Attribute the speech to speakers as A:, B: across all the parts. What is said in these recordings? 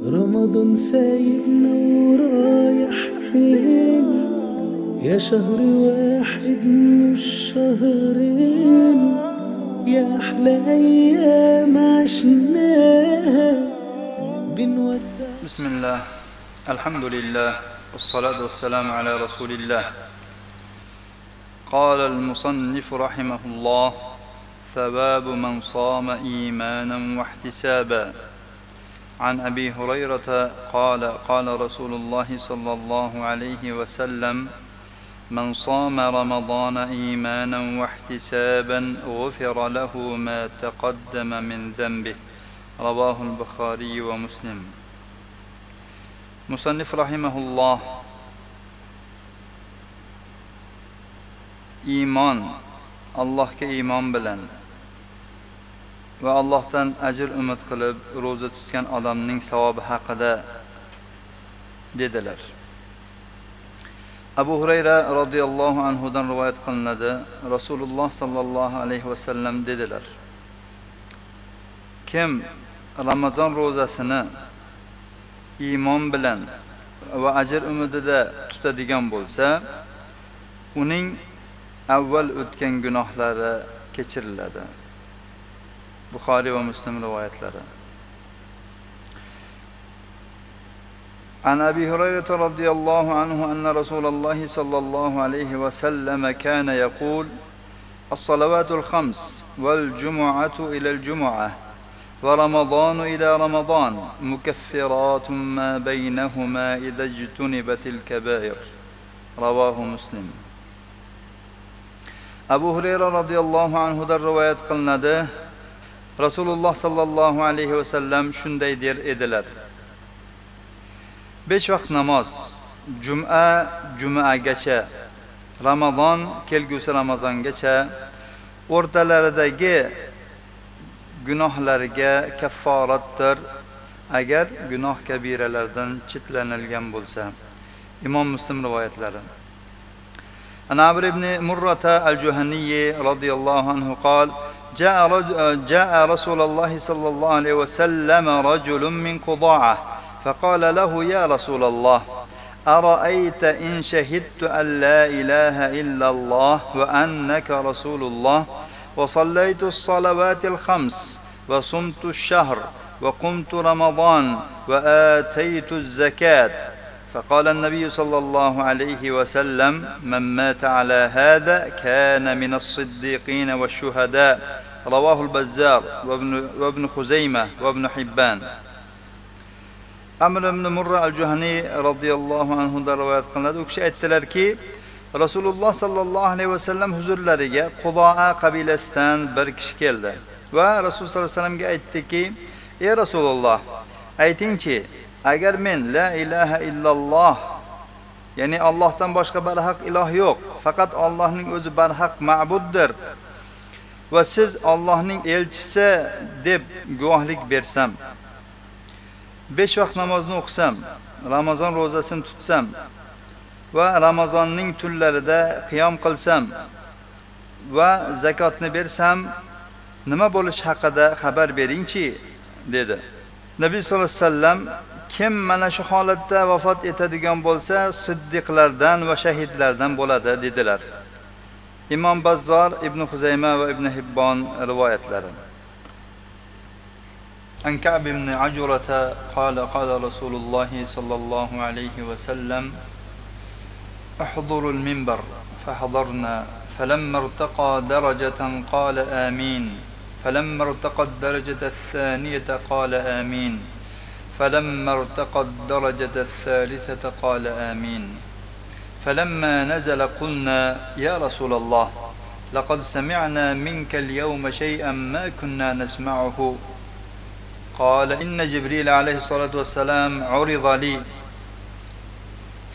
A: رمضان سايبنا ورايح فين؟ يا شهر واحد مش شهرين، يا أحلى أيام عشناها بنودع.
B: بسم الله، الحمد لله، والصلاة والسلام على رسول الله. قال المصنف رحمه الله: ثواب من صام إيمانا واحتسابا. عن أبي هريرة قال: قال رسول الله صلى الله عليه وسلم: من صام رمضان إيمانا واحتسابا غفر له ما تقدم من ذنبه. رواه البخاري ومسلم. Musannif rahimahulloh iymon, Allohga iymon bilan va Allohdan ajr umid qilib ro'za tutgan odamning savobi haqida dedilar. Abu Hurayra radhiyallohu anhu dan rivoyat qilinadi. Rasululloh sallallohu alayhi vasallam dedilar: kim Ramazon ro'zasini iymon bilan va ajr umidida tutadigan bo'lsa, uning avval o'tgan gunohlari kechiriladi. Buxoriy va Muslim rivoyatlari. An Abi Hurayra radhiyallohu anhu anna Rasululloh sallallohu alayhi va sallam kana yaqul: as-salawatul khams wal jumu'atu ila al-jumu'ah ورمضان إلى رمضان مكفرات ما بينهما إذا اجتنبت الكبائر. رواه مسلم. Abu Hurayra radhiyallohu anhu da rivoyat qilinadi. Rasululloh sallallohu alayhi vasallam shunday der edilar: 5 vaqt namoz jumagacha, Ramazon kelgusi Ramazongacha o'rtalaridagi gunohlarga kafforatdir agar gunoh kabiralardan cheklanilgan bo'lsa. Imom Muslim rivoyatlari. An Amr ibn Murrata al-Juhani radhiyallohu anhu قال: جاء رسول الله صلى الله عليه وسلم رجل من قضاعة فقال له: يا رسول الله، أرأيت إن شهدت أن لا إله إلا الله وأنك رسول الله وصليت الصلوات الخمس وصمت الشهر وقمت رمضان وآتيت الزكاة. فقال النبي صلى الله عليه وسلم: من مات على هذا كان من الصديقين والشهداء. رواه البزار وابن خزيمة وابن حبان. Amr ibn Murra al-Juhani radhiyallohu anhu da rivoyat qilinadi. U kishi aytdilarki, Rasululloh sallallohu alayhi vasallam huzurlariga Qudoa qabilasidan bir kishi keldi va Rasul sallallohu alayhi vasallamga aytdiki: ey Rasululloh, aytingchi, agar men la ilaha illalloh, ya'ni Allohdan boshqa barhaq iloh yo'q, faqat Allohning o'zi barhaq ma'buddir va siz Allohning elchisi deb guvohlik bersam, 5 vaqt namozni o'qisam, Ramazon ro'zasini tutsam va Ramazonning tunlarida qiyom qilsam va zakotni bersam, nima bo'lishi haqida xabar beringchi, dedi. Nabiy sollallohu alayhi vasallam: kim mana shu holatda vafot etadigan bo'lsa, siddiqlardan va shahidlardan bo'ladi, dedilar. Imom Bazzor, Ibn Xuzayma va Ibn Hibbon rivoyatlari. An Ka'b ibn Ajurata qala qala Rasululloh sallallohu alayhi vasallam: احضروا المنبر فحضرنا فلما ارتقى درجة قال آمين، فلما ارتقى الدرجة الثانية قال آمين، فلما ارتقى الدرجة الثالثة قال آمين. فلما نزل قلنا: يا رسول الله، لقد سمعنا منك اليوم شيئا ما كنا نسمعه. قال: إن جبريل عليه الصلاة والسلام عرض لي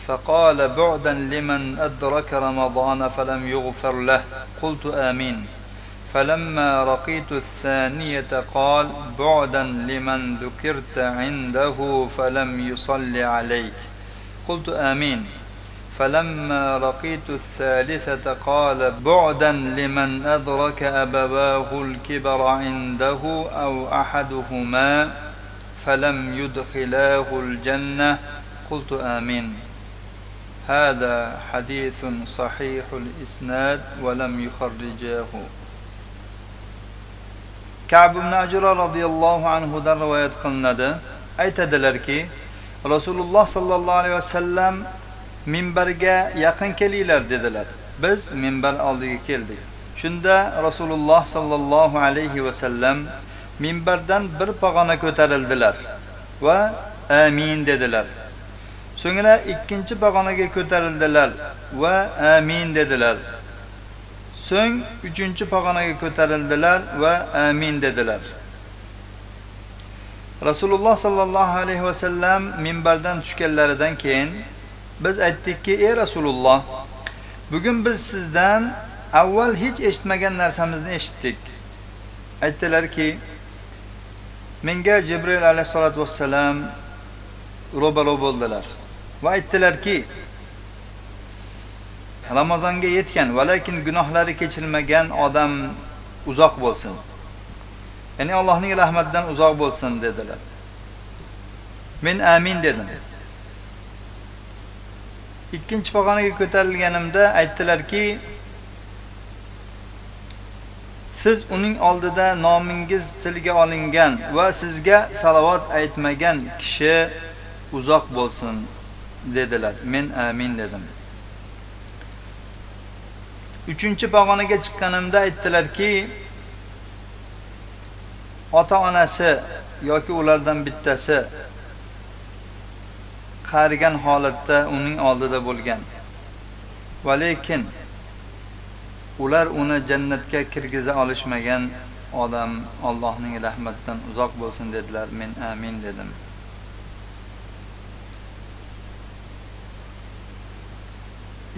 B: فقال: بعدا لمن أدرك رمضان فلم يغفر له. قلت: آمين. فلما رقيت الثانية قال: بعدا لمن ذكرت عنده فلم يصل عليك. قلت: آمين. فلما رقيت الثالثة قال: بعدا لمن أدرك أبواه الكبر عنده أو أحدهما فلم يدخلاه الجنة قلت آمين. هذا حديث صحيح الإسناد ولم يخرجاه. Ka'b ibn Ajra radhiyallohu anhu dan rivoyat qilinadi. Aytadilarki, Rasululloh sallallohu alayhi vasallam minbarga yaqin kelinglar dedilar. Biz minbar oldiga keldik. Shunda Rasululloh sallallohu alayhi vasallam minbardan bir pog'ona ko'tarildilar va amin dedilar. So'ngra ikkinchi pog'onaga ko'tarildilar va amin dedilar. So'ng uchinchi pog'onaga ko'tarildilar va amin dedilar. Rasululloh sallallohu alayhi vasallam minbardan tushganlaridan keyin biz aytdikki, ey Rasululloh, bugun biz sizdan avval hech eshitmagan narsamizni eshitdik. Aytdilarki, menga Jibril alayhisolatu vassalam ro'baro bo'ldilar va aytdilarki, Ramazonga yetgan, lekin gunohlari kechirilmagan odam uzoq bo'lsin. Ya'ni Allohning rahmatidan uzoq bo'lsin dedilar. Men amin dedim. Ikkinchi pog'onaga ko'tarilganimda aytdilarki, siz uning oldida nomingiz tilga olingan va sizga salovat aytmagan kishi uzoq bo'lsin dedilar. Men amin dedim. Uchinchi pog'onaga chiqqanimda aytdilarki, ota-onasi yoki ulardan bittasi qarigan holatda uning oldida bo'lgan. Va lekin ular uni jannatga kirgiza olishmagan odam Allohning rahmatidan uzoq bo'lsin dedilar. Men amin dedim.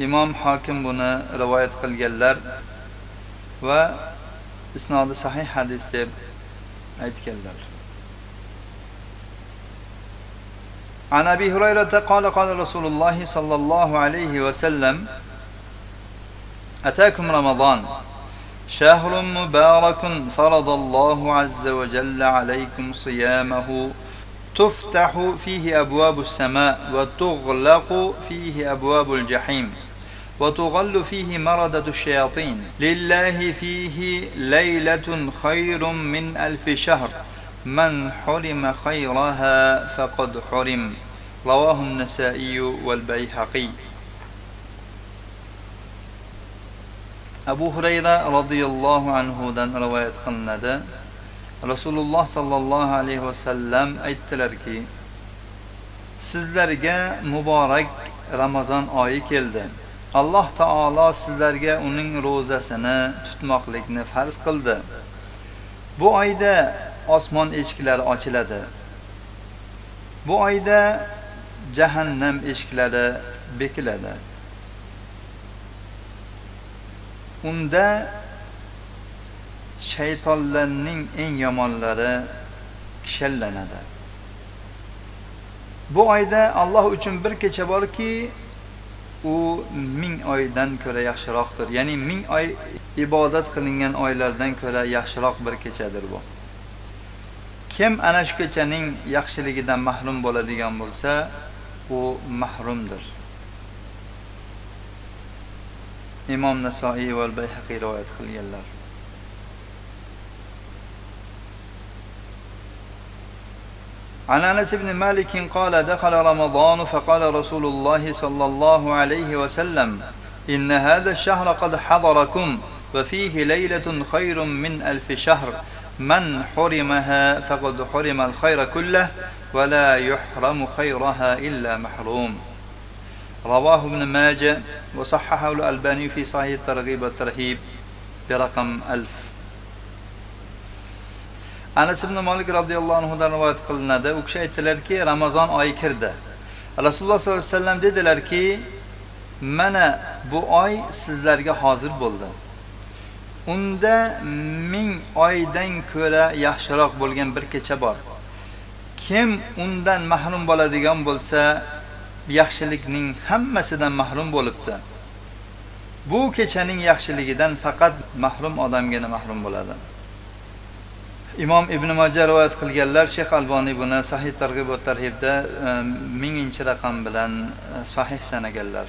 B: Imom Hokim buni rivoyat qilganlar va isnodi sahih hadis deb aytganlar. An Abi Hurayra qala qala Rasululloh sallallohu alayhi va sallam Atakum Ramazon shahrun mubarakun faradallohu azza va jalla alaykum siyamahu تفتح فيه أبواب السماء وتغلق فيه أبواب الجحيم وتغل فيه مردة الشياطين لله فيه ليلة خير من 1000 شهر من حرم خيرها فقد حرم رواه النسائي والبيهقي. Abu Hurayra radhiyallohu anhudan rivoyat qilinadi. Rasululloh sallallohu alayhi vasallam aytdilarki, sizlarga muborak Ramazon oyi keldi. Alloh taolo sizlarga uning ro'zasini tutmoqlikni farz qildi. Bu oyda osmon eshiklari ochiladi. Bu oyda jahannam eshiklari bekiladi. Unda shaytonlarning eng yomonlari kishallanadi. Bu oyda Alloh uchun bir kecha borki, u 1000 oydan ko'ra yaxshiroqdir. Ya'ni 1000 oy ibodat qilingan oylardan ko'ra yaxshiroq bir kechadir bu. Kim ana shu kechaning yaxshiligidan mahrum bo'ladigan bo'lsa, u mahrumdir. Imom Nasoiy va Bayhaqiy rivoyat qilganlar. عن أنس بن مالك قال دخل رمضان فقال رسول الله صلى الله عليه وسلم إن هذا الشهر قد حضركم وفيه ليلة خير من 1000 شهر من حرمها فقد حرم الخير كله ولا يحرم خيرها إلا محروم. رواه ابن ماجه وصححه الألباني في صحيح الترغيب والترهيب برقم 1000. Anas ibn Malik radhiyallohu anhu dan rivoyat qilinadi. U kishi aytdilarki, Ramazon oyi kirdi. Rasululloh sollallohu alayhi vasallam dedilarki, mana bu oy sizlarga hozir bo'ldi. Unda 1000 oydan ko'ra yaxshiroq bo'lgan bir kecha bor. Kim undan mahrum bo'ladigan bo'lsa, yaxshilikning hammasidan mahrum bo'libdi. Bu kechaning yaxshiligidan faqat mahrum odamgina mahrum bo'ladi. imom ibn Majah rivoyat qilganlar. Shayx Alboniy buni Sahih targ'ib va tarhibda 1000-raqam bilan sahih sanaganlar.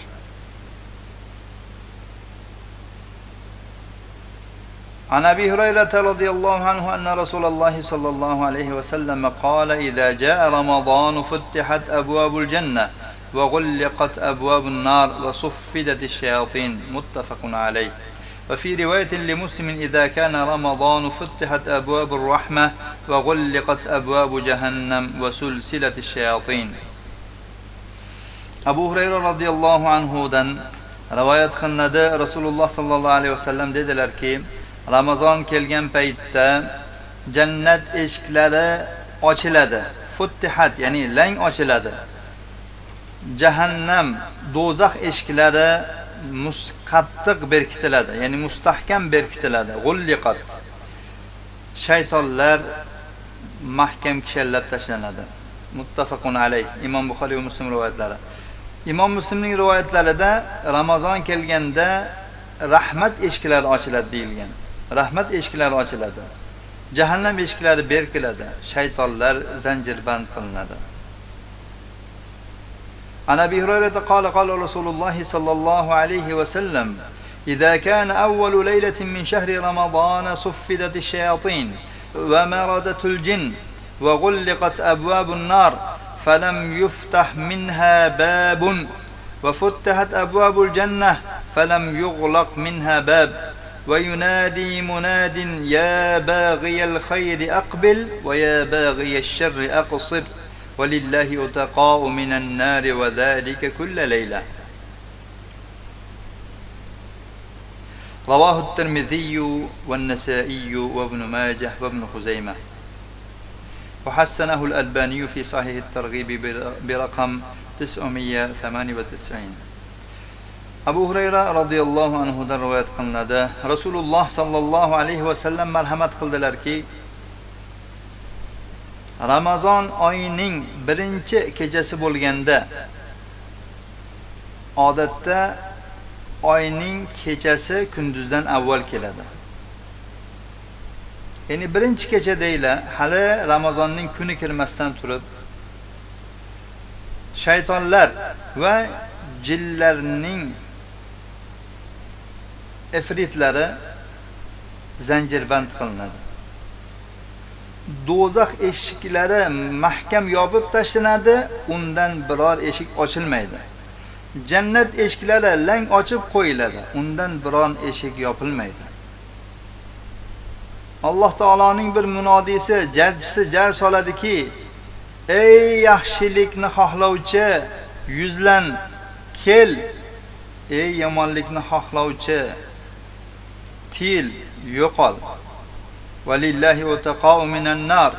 B: عن أبي هريرة رضي الله عنه أن رسول الله صلى الله عليه وسلم قال إذا جاء رمضان فتحت أبواب الجنة وغلقت أبواب النار وصفدت الشياطين متفق عليه. وفي رواية لمسلم إذا كان رمضان فتحت أبواب الرحمة وغلقت أبواب جهنم وسلسلة الشياطين. أبو هريرة رضي الله عنه دن رواية قilindi. Rasululloh sallallohu alayhi vasallam dedilarki, Ramazon kelgan paytda jannat eshiklari ochiladi. Futtihat, ya'ni lang ochiladi. Jahannam, do'zax eshiklari qattiq berkitiladi, ya'ni mustahkam berkitiladi. G'ulliqat. Shaytonlar mahkam kishallab tashlanadi. Muttafaqun alayh. Imom Buxoriy va Muslim rivoyatlari. Imom Muslimning rivoyatlarida Ramazon kelganda rahmat eshiklari ochiladi deyilgan. Rahmat eshiklari ochiladi. Jahannam eshiklari berkiladi. Shaytonlar zanjirband qilinadi. عن أبي هريرة قال قال رسول الله صلى الله عليه وسلم إذا كان أول ليلة من شهر رمضان صفدت الشياطين ومردت الجن وغلقت أبواب النار فلم يفتح منها باب وفتحت أبواب الجنة فلم يغلق منها باب وينادي مناد يا باغي الخير أقبل ويا باغي الشر أقصر ولله أتقاء من النار وذلك كل ليلة. رواه الترمذي والنسائي وابن ماجه وابن خزيمة وحسنه الألباني في صحيح الترغيب برقم 998. Abu Hurayra radhiyallohu anhu dan rivoyat qilinadi. Rasululloh sallallohu alayhi vasallam marhamat qildilarki, Ramazon oyining birinchi kechasi bo'lganda, odatda oyning kechasi kunduzdan avval keladi. Ya'ni birinchi kecha deyla, hali Ramazonning kuni kirmasdan turib, shaytonlar va jinlarning ifritlari zanjirband qilinadi. Do'zax eshiklari mahkam yopib tashlanadi, undan biror eshik ochilmaydi. Jannat eshiklari lang ochib qo'yiladi, undan biron eshik yopilmaydi. Alloh taoloning bir munodisi, jarchisi jar soladiki, ey yaxshilikni xohlovchi, yuzlan, kel. Ey yomonlikni xohlovchi, til, yo'qol. Valillahi utaqa'u minan nar.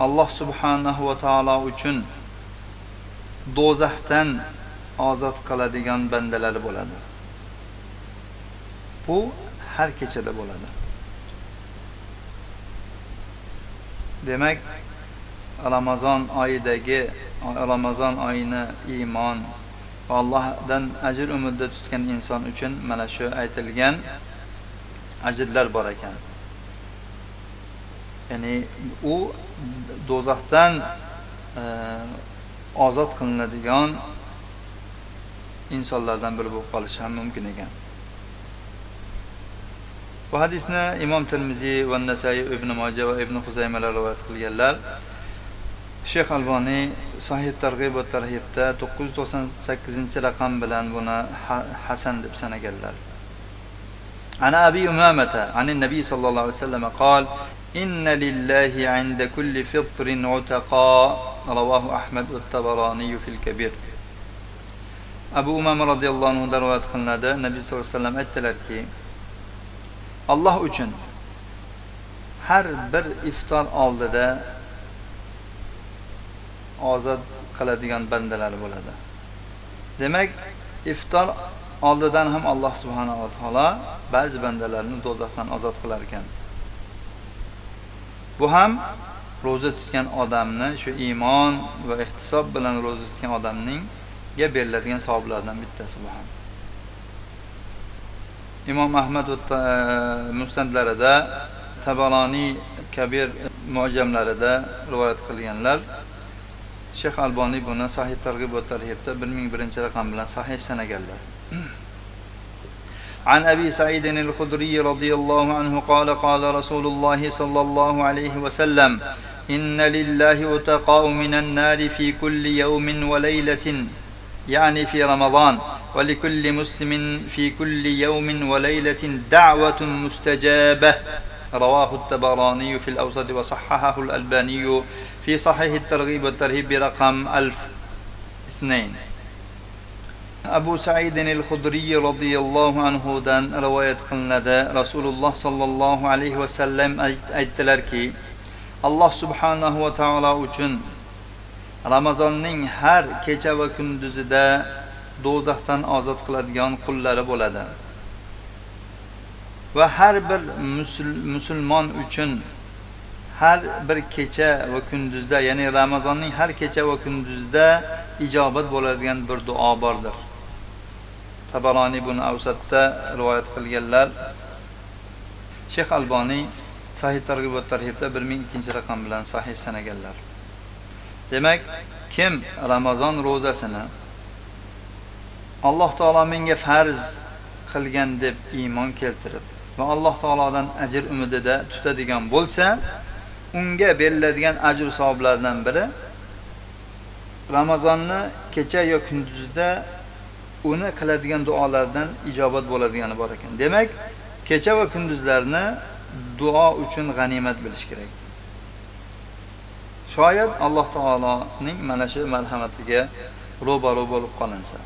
B: Alloh subhanahu va taolo uchun do'zaxdan ozod qiladigan bandalari bo'ladi. Bu har kechada bo'ladi. Demak, Ramazon oyini iymon va Allohdan ajr umidda tutgan inson uchun mana shu aytilgan ajrlar bor ekan. Ya'ni u do'zaxdan ozod qilinadigan insonlardan biri bo'lib qolishi ham mumkin ekan. Bu hadisni Imom Tirmiziy va Nasai, Ibn Majah va Ibn Xuzaymalar rivoyat qilganlar. Shayx Alboniy Sahih targ'ib va tarhibda 998-raqam bilan buni hasan deb sanaganlar. Ana Abi Umamata anin Nabiy sallallohu alayhi vasallam qol: "Inna lillahi 'inda kulli fitrin 'utaqa." Rawahu Ahmad va Tabarani fil Kabir. Abu Umama radhiyallohu anhu rivoyat qilinadi. Nabiy sallallohu alayhi vasallam aytdilarki, Alloh uchun har bir iftor oldida ozod qiladigan bandalar bo'ladi. Demak, iftor oldidan ham Alloh subhanahu va taolo ba'zi bandalarni do'zaxdan ozod qilar ekan. Bu ham roza tutgan odamni, shu iymon va ihtisob bilan roza tutgan odamning beriladigan savoblardan bittasi bu ham. Imom Ahmad va musnadlarida Tabaroniy Kabir mu'jamlarida rivoyat qilganlar. Shayx Alboniy buni Sahih Targ'ib va Tarhibda 1001-raqam bilan sahih sanaganlar. عن أبي سعيد الخدري رضي الله عنه قال قال رسول الله صلى الله عليه وسلم إن لله أتقاء من النار في كل يوم وليلة يعني في رمضان ولكل مسلم في كل يوم وليلة دعوة مستجابة رواه الطبراني في الأوسط وصححه الألباني في صحيح الترغيب والترهيب برقم 1002. Abu Sa'id al-Khudri radhiyallohu anhu dan rivoyat qilinadi. Rasululloh sallallohu alayhi va sallam aytdilarki, Alloh subhanahu va taolo uchun Ramazonning har kecha va kunduzida do'zaxdan ozod qiladigan qullari bo'ladi. Va har bir musulmon uchun har bir kecha va kunduzda, ya'ni Ramazonning har kecha va kunduzida ijobat bo'ladigan bir duo bordir. Tabaroniy buni Avsatda rivoyat qilganlar. Shayx Alboniy Sahih Targ'ib va Tarhibda 1002-raqam bilan sahih sanaganlar. Demak, kim Ramazon ro'zasini Alloh taolo menga farz qilgan deb iymon keltirib va Alloh taolodan ajr umidida tutadigan bo'lsa, unga beriladigan ajr savoblardan biri Ramazonni kecha yo kunduzda uni qiladigan duolardan ijobat bo'ladigani bor ekan. Demak, kecha va kunduzlarni duo uchun g'animat bilish kerak. Shoyat Alloh taoloning mana shu marhamatiga ro'baro bo'lib qolinsa.